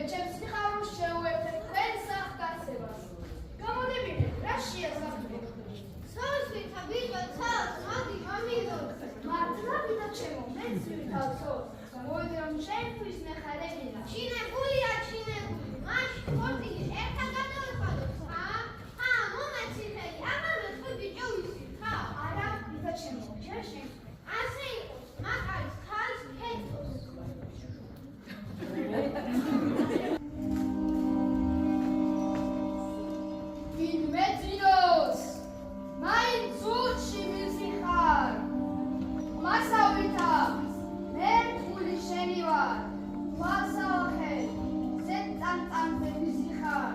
ჩემს სიხარულს შეუერთეთ თქვენ სახგასებას. გამოდებინეთ, რა შეასახმეთ? სოუსვითა ვიტო ცალს, მოდი მომიგოთ. მართლა ვიტო ჩემო, მეც ვითავსო. მოვიდა რომ შენთვის მეხარებინა. ჩინებულია, მაშ ხორცილის ერთად გადავიხადოთ, ხა? მომაცილებელი, ამავე თქვი ბიჭო ვიცით, ხა? არა, ვიტო ჩემო, ჯერ შენ. ასე იყოს, მაკარის ხალს ქეთოს. ვინმე ძინოს, მაინც ზურგში მისიხარ. მასავითა, მე რთული შენი ვარ. ვასაუხე, ზედ წამწამზე მისიხარ.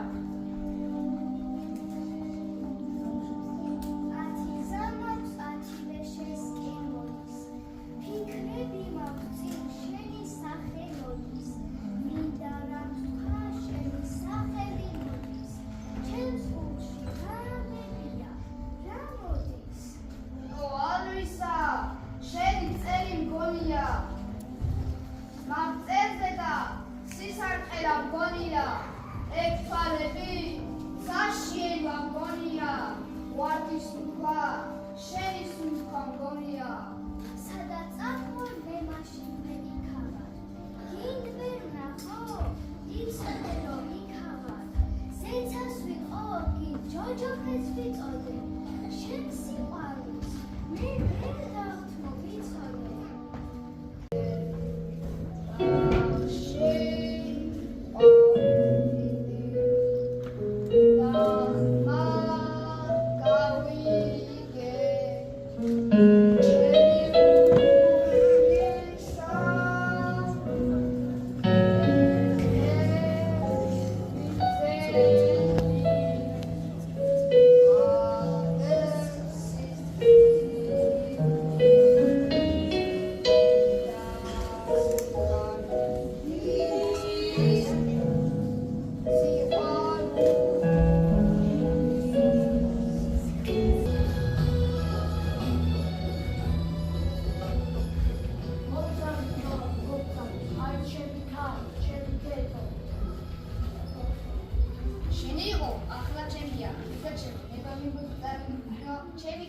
მაგწერზე და სისარტყელა მგონია, ეგ თვალები საშიება მგონია, ვარდის თქვა, შენი სუნთქვა მგონია. სადაც ახვალ მე მაშინ მე იქავარ, გინდ ვერ ვნახო, იცოდე რომ იქავარ, ზეცას ვიყო, გინდ ჯოჯოხეს ვიწოდე, შენ სიყვარულს, მე ვერ დავთმო ვიცოდე. შენი იყო, ახლა ჩემია, ვიტო ჩემო, მე გამიგოწდა, რომ ჩემი